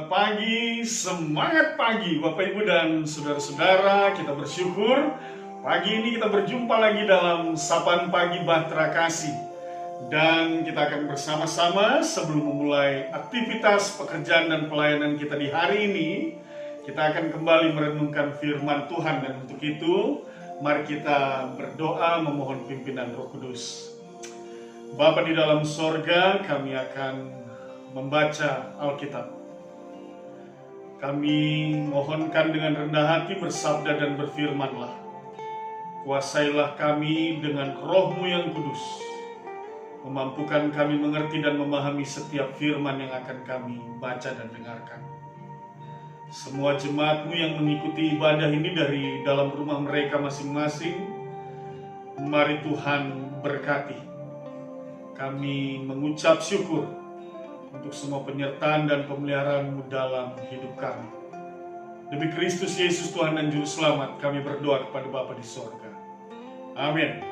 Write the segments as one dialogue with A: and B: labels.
A: Selamat pagi, semangat pagi Bapak Ibu dan Saudara-saudara. Kita bersyukur pagi ini kita berjumpa lagi dalam Sapaan Pagi Bahtera Kasih. Dan kita akan bersama-sama sebelum memulai aktivitas pekerjaan dan pelayanan kita di hari ini, kita akan kembali merenungkan firman Tuhan. Dan untuk itu, mari kita berdoa memohon pimpinan Roh Kudus. Bapa di dalam sorga, kami akan membaca Alkitab. Kami mohonkan dengan rendah hati bersabda dan berfirmanlah. Kuasailah kami dengan Roh-Mu yang kudus. Memampukan kami mengerti dan memahami setiap firman yang akan kami baca dan dengarkan. Semua jemaat-Mu yang mengikuti ibadah ini dari dalam rumah mereka masing-masing, mari Tuhan berkati. Kami mengucap syukur untuk semua penyertaan dan pemeliharaan-Mu dalam hidup kami. Demi Kristus Yesus Tuhan dan Juru Selamat, kami berdoa kepada Bapa di sorga. Amin.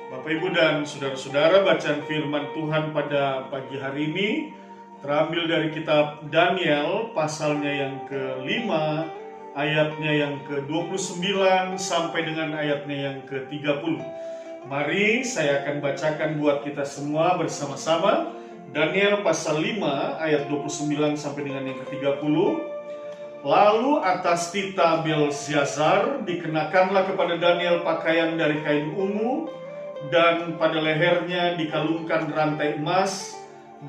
A: Bapak Ibu dan Saudara-saudara, bacaan firman Tuhan pada pagi hari ini terambil dari kitab Daniel, pasalnya yang ke-5, ayatnya yang ke-29 sampai dengan ayatnya yang ke-30. Mari saya akan bacakan buat kita semua bersama-sama. Daniel pasal 5 ayat 29 sampai dengan yang ke-30. Lalu atas tita Belsyazar dikenakanlah kepada Daniel pakaian dari kain ungu, dan pada lehernya dikalungkan rantai emas,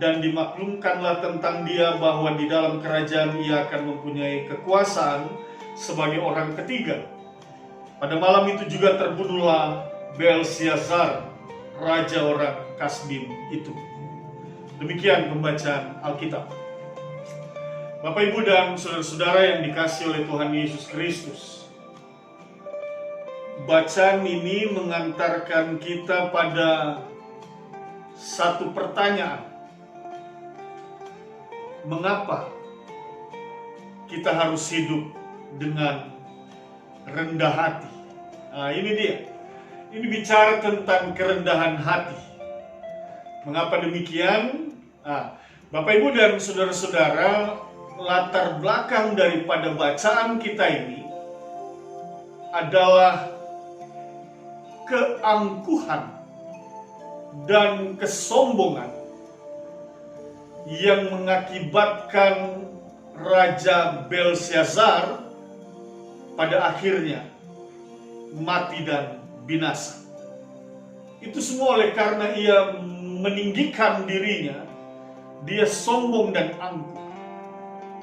A: dan dimaklumkanlah tentang dia bahwa di dalam kerajaan ia akan mempunyai kekuasaan sebagai orang ketiga. Pada malam itu juga terbunuhlah Belsyazar, raja orang Kasdim itu. Demikian pembacaan Alkitab. Bapak Ibu dan Saudara-saudara yang dikasihi oleh Tuhan Yesus Kristus, bacaan ini mengantarkan kita pada satu pertanyaan. Mengapa kita harus hidup dengan rendah hati? Nah, ini dia. Ini bicara tentang kerendahan hati. Mengapa demikian? Bapak Ibu dan Saudara-saudara, latar belakang daripada bacaan kita ini adalah keangkuhan dan kesombongan yang mengakibatkan Raja Belsyazar pada akhirnya mati dan binasa. Itu semua oleh karena ia meninggikan dirinya, dia sombong dan angkuh.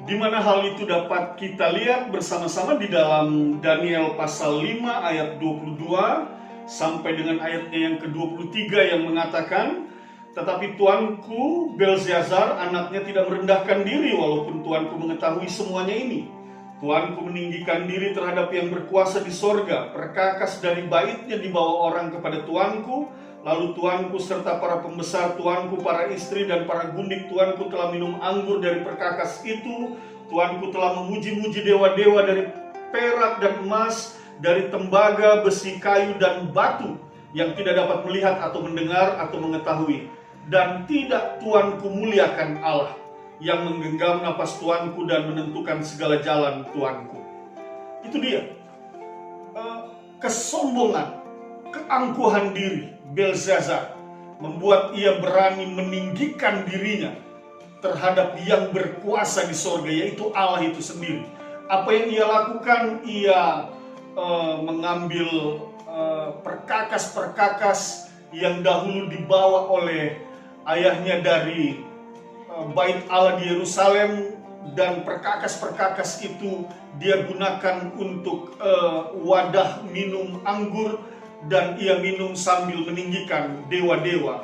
A: Di mana hal itu dapat kita lihat bersama-sama di dalam Daniel pasal 5 ayat 22 sampai dengan ayatnya yang ke-23 yang mengatakan, tetapi tuanku Belsyazar anaknya tidak merendahkan diri walaupun tuanku mengetahui semuanya ini. Tuanku meninggikan diri terhadap yang berkuasa di sorga, perkakas dari baitnya dibawa orang kepada tuanku. Lalu tuanku serta para pembesar tuanku, para istri dan para gundik tuanku telah minum anggur dari perkakas itu. Tuanku telah memuji-muji dewa-dewa dari perak dan emas, dari tembaga, besi, kayu, dan batu yang tidak dapat melihat atau mendengar atau mengetahui. Dan tidak tuanku muliakan Allah yang menggenggam napas tuanku dan menentukan segala jalan tuanku. Itu dia. Kesombongan, keangkuhan diri Belsyazar membuat ia berani meninggikan dirinya terhadap yang berkuasa di sorga, yaitu Allah itu sendiri. Apa yang ia lakukan? Ia mengambil perkakas-perkakas yang dahulu dibawa oleh ayahnya dari bait Allah di Yerusalem, dan perkakas-perkakas itu dia gunakan untuk wadah minum anggur, dan ia minum sambil meninggikan dewa-dewa.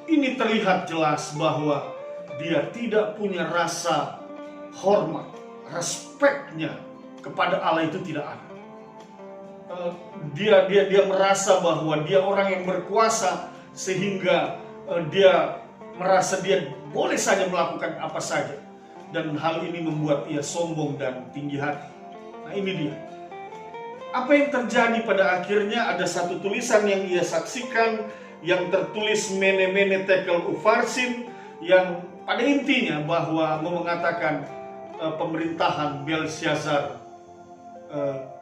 A: Ini terlihat jelas bahwa dia tidak punya rasa hormat, respeknya kepada Allah itu tidak ada. Dia merasa bahwa dia orang yang berkuasa, sehingga dia merasa dia boleh saja melakukan apa saja, dan hal ini membuat ia sombong dan tinggi hati. Nah, ini dia. Apa yang terjadi pada akhirnya? Ada satu tulisan yang ia saksikan yang tertulis Mene Mene Tekel Ufarsin, yang pada intinya bahwa mengatakan pemerintahan Belshazzar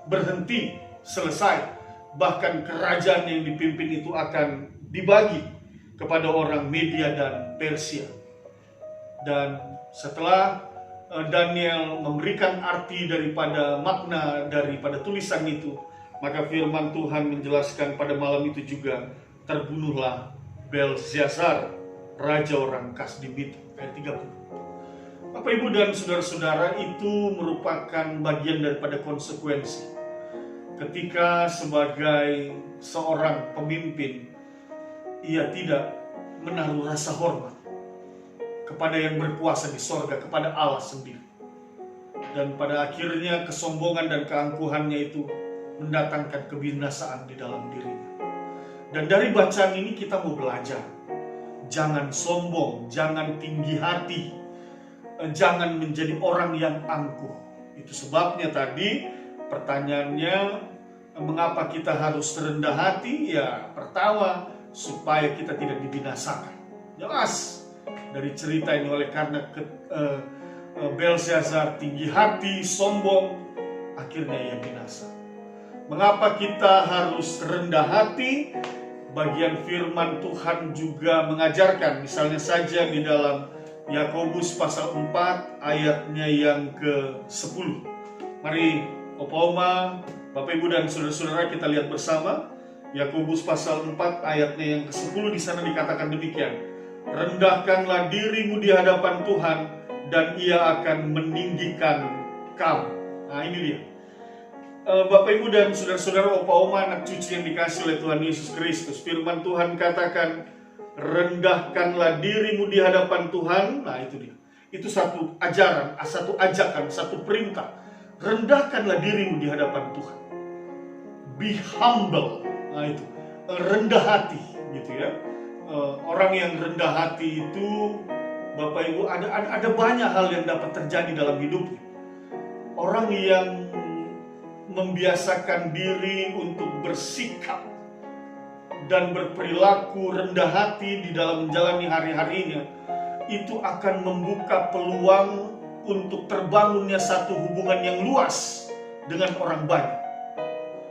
A: berhenti, selesai, bahkan kerajaan yang dipimpin itu akan dibagi kepada orang Media dan Persia. Dan setelah Daniel memberikan arti daripada makna daripada tulisan itu, maka firman Tuhan menjelaskan pada malam itu juga, terbunuhlah Belshazzar, raja orang Kasdim itu. Ayat 30. Bapak, Ibu, dan saudara-saudara, itu merupakan bagian daripada konsekuensi ketika sebagai seorang pemimpin ia tidak menaruh rasa hormat kepada yang berkuasa di sorga, kepada Allah sendiri. Dan pada akhirnya kesombongan dan keangkuhannya itu mendatangkan kebinasaan di dalam dirinya. Dan dari bacaan ini kita mau belajar, jangan sombong, jangan tinggi hati, jangan menjadi orang yang angkuh. Itu sebabnya tadi pertanyaannya, mengapa kita harus rendah hati? Ya, pertama, supaya kita tidak dibinasakan. Jelas dari cerita ini, oleh karena Belshazzar tinggi hati, sombong, akhirnya ia binasa. Mengapa kita harus rendah hati? Bagian firman Tuhan juga mengajarkan, misalnya saja di dalam Yakobus pasal 4 ayatnya yang ke-10. Mari Opa-Oma, Bapak Ibu dan saudara-saudara, kita lihat bersama Yakobus pasal 4 ayatnya yang ke-10. Di sana dikatakan demikian, rendahkanlah dirimu di hadapan Tuhan dan Ia akan meninggikan kamu. Nah, ini dia. Bapak Ibu dan saudara-saudara, Opa-Oma, anak cucu yang dikasih oleh Tuhan Yesus Kristus, firman Tuhan katakan, rendahkanlah dirimu di hadapan Tuhan. Nah, itu dia. Itu satu ajaran, satu ajakan, satu perintah. Rendahkanlah dirimu di hadapan Tuhan. Be humble. Nah, itu rendah hati, gitu ya. Orang yang rendah hati itu, Bapak Ibu, ada banyak hal yang dapat terjadi dalam hidupnya. Orang yang membiasakan diri untuk bersikap dan berperilaku rendah hati di dalam menjalani hari-harinya, itu akan membuka peluang untuk terbangunnya satu hubungan yang luas dengan orang banyak.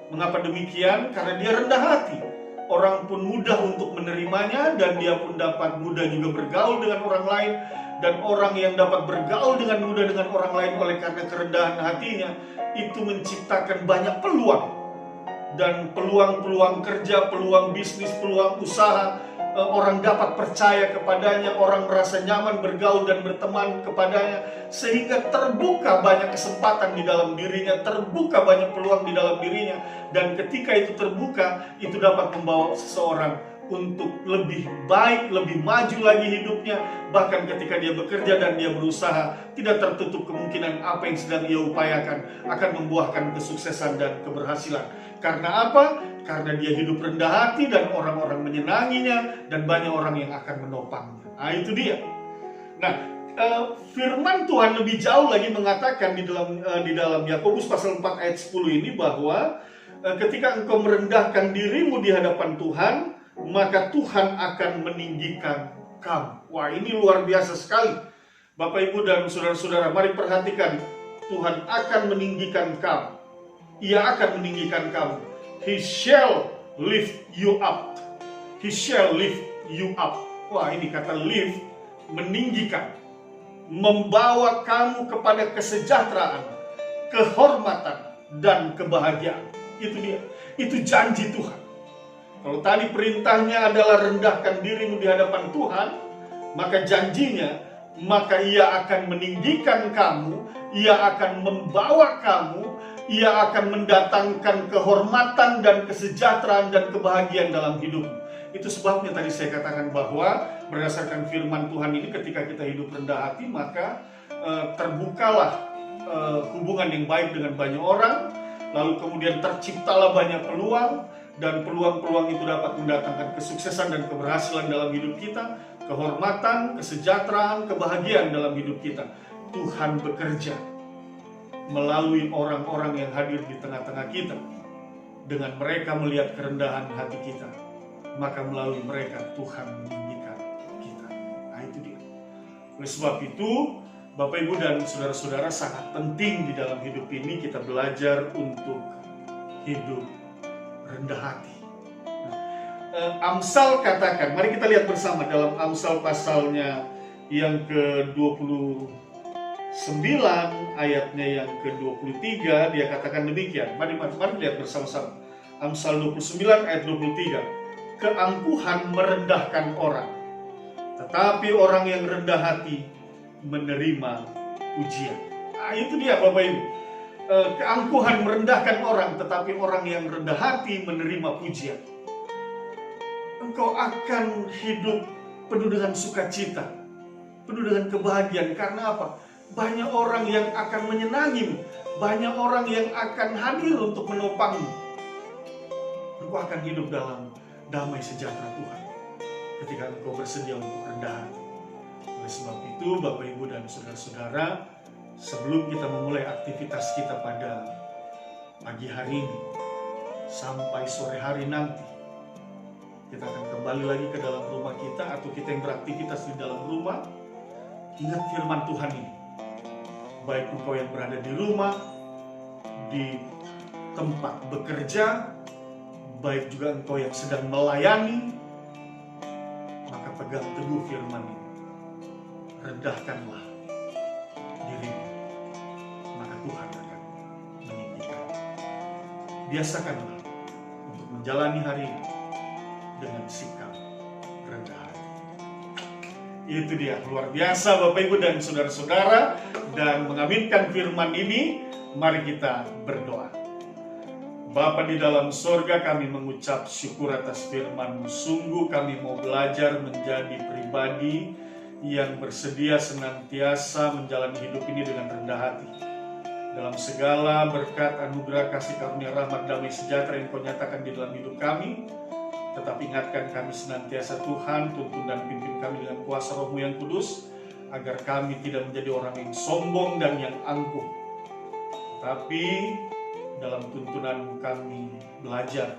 A: Mengapa demikian? Karena dia rendah hati. Orang pun mudah untuk menerimanya, dan dia pun dapat mudah juga bergaul dengan orang lain. Dan orang yang dapat bergaul dengan mudah dengan orang lain oleh karena kerendahan hatinya, itu menciptakan banyak peluang. Dan peluang-peluang kerja, peluang bisnis, peluang usaha, orang dapat percaya kepadanya, orang merasa nyaman bergaul dan berteman kepadanya, sehingga terbuka banyak kesempatan di dalam dirinya, terbuka banyak peluang di dalam dirinya. Dan ketika itu terbuka, itu dapat membawa seseorang untuk lebih baik, lebih maju lagi hidupnya. Bahkan ketika dia bekerja dan dia berusaha, tidak tertutup kemungkinan apa yang sedang ia upayakan akan membuahkan kesuksesan dan keberhasilan. Karena apa? Karena dia hidup rendah hati dan orang-orang menyenanginya, dan banyak orang yang akan menopangnya. Nah, itu dia. Nah, firman Tuhan lebih jauh lagi mengatakan di dalam Yakobus pasal 4 ayat 10 ini, bahwa ketika engkau merendahkan dirimu di hadapan Tuhan, maka Tuhan akan meninggikan kamu. Wah, ini luar biasa sekali. Bapak, Ibu, dan saudara-saudara, mari perhatikan. Tuhan akan meninggikan kamu. Ia akan meninggikan kamu. He shall lift you up. He shall lift you up. Wah, ini kata lift, meninggikan. Membawa kamu kepada kesejahteraan, kehormatan, dan kebahagiaan. Itu dia. Itu janji Tuhan. Kalau tadi perintahnya adalah rendahkan dirimu di hadapan Tuhan, maka janjinya, maka Ia akan meninggikan kamu, Ia akan membawa kamu, Ia akan mendatangkan kehormatan dan kesejahteraan dan kebahagiaan dalam hidupmu. Itu sebabnya tadi saya katakan bahwa berdasarkan firman Tuhan ini, ketika kita hidup rendah hati, maka terbukalah hubungan yang baik dengan banyak orang, lalu kemudian terciptalah banyak peluang, dan peluang-peluang itu dapat mendatangkan kesuksesan dan keberhasilan dalam hidup kita, kehormatan, kesejahteraan, kebahagiaan dalam hidup kita. Tuhan bekerja melalui orang-orang yang hadir di tengah-tengah kita. Dengan mereka melihat kerendahan hati kita, maka melalui mereka Tuhan meninggikan kita. Nah, itu dia. Oleh sebab itu, Bapak Ibu dan saudara-saudara, sangat penting di dalam hidup ini kita belajar untuk hidup rendah hati. Amsal katakan, mari kita lihat bersama dalam Amsal pasalnya yang ke-29 ayatnya yang ke-23, dia katakan demikian. Mari lihat bersama-sama. Amsal 29 ayat 23. Keangkuhan merendahkan orang, tetapi orang yang rendah hati menerima pujian. Nah, itu dia Bapak Ibu. Keangkuhan merendahkan orang, tetapi orang yang rendah hati menerima pujian. Engkau akan hidup penuh dengan sukacita, penuh dengan kebahagiaan. Karena apa? Banyak orang yang akan menyenangimu, banyak orang yang akan hadir untuk menopangmu. Engkau akan hidup dalam damai sejahtera Tuhan ketika engkau bersedia untuk rendah hati. Oleh sebab itu, Bapak Ibu dan saudara-saudara, sebelum kita memulai aktivitas kita pada pagi hari ini sampai sore hari nanti, kita akan kembali lagi ke dalam rumah kita, atau kita yang beraktivitas di dalam rumah. Ingat firman Tuhan ini. Baik engkau yang berada di rumah, di tempat bekerja, baik juga engkau yang sedang melayani, maka pegang teguh firman ini. Rendahkanlah dirimu, maka Tuhan akan meninggikan. Biasakanlah untuk menjalani hari ini dengan sikap rendah hati. Itu dia, luar biasa Bapak Ibu dan saudara-saudara. Dan mengaminkan firman ini, mari kita berdoa. Bapa di dalam sorga, kami mengucap syukur atas firman-Mu. Sungguh kami mau belajar menjadi pribadi yang bersedia senantiasa menjalani hidup ini dengan rendah hati. Dalam segala berkat, anugerah, kasih karunia, rahmat, damai sejahtera yang Kau nyatakan di dalam hidup kami, tetap ingatkan kami senantiasa Tuhan, tuntun dan pimpin kami dengan kuasa Roh-Mu yang kudus, agar kami tidak menjadi orang yang sombong dan yang angkuh, tapi dalam tuntunan kami belajar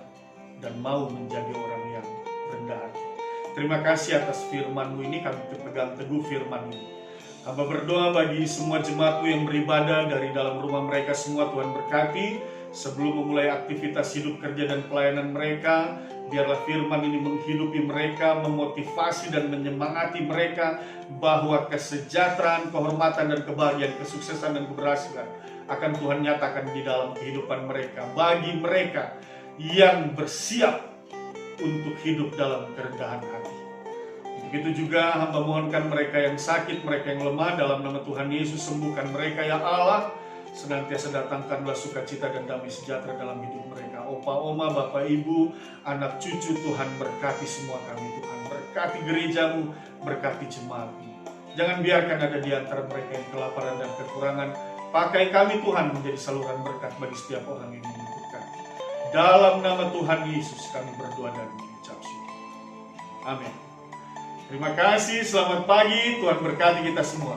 A: dan mau menjadi orang yang rendah hati. Terima kasih atas firman-Mu ini, kami pegang teguh firman-Mu. Hamba berdoa bagi semua jemaat-Mu yang beribadah dari dalam rumah mereka semua, Tuhan berkati. Sebelum memulai aktivitas hidup, kerja, dan pelayanan mereka, biarlah firman ini menghidupi mereka, memotivasi dan menyemangati mereka bahwa kesejahteraan, kehormatan, dan kebahagiaan, kesuksesan, dan keberhasilan akan Tuhan nyatakan di dalam kehidupan mereka. Bagi mereka yang bersiap untuk hidup dalam kerendahan hati. Begitu juga hamba mohonkan mereka yang sakit, mereka yang lemah, dalam nama Tuhan Yesus sembuhkan mereka ya Allah. Senantiasa datangkanlah sukacita dan damai sejahtera dalam hidup mereka. Opa, oma, bapak, ibu, anak, cucu, Tuhan berkati semua kami. Tuhan berkati gereja-Mu, berkati jemaat-Mu. Jangan biarkan ada di antara mereka yang kelaparan dan kekurangan. Pakai kami Tuhan menjadi saluran berkat bagi setiap orang yang membutuhkan. Dalam nama Tuhan Yesus kami berdoa dan mengucap syukur. Amin. Terima kasih, selamat pagi, Tuhan berkati kita semua.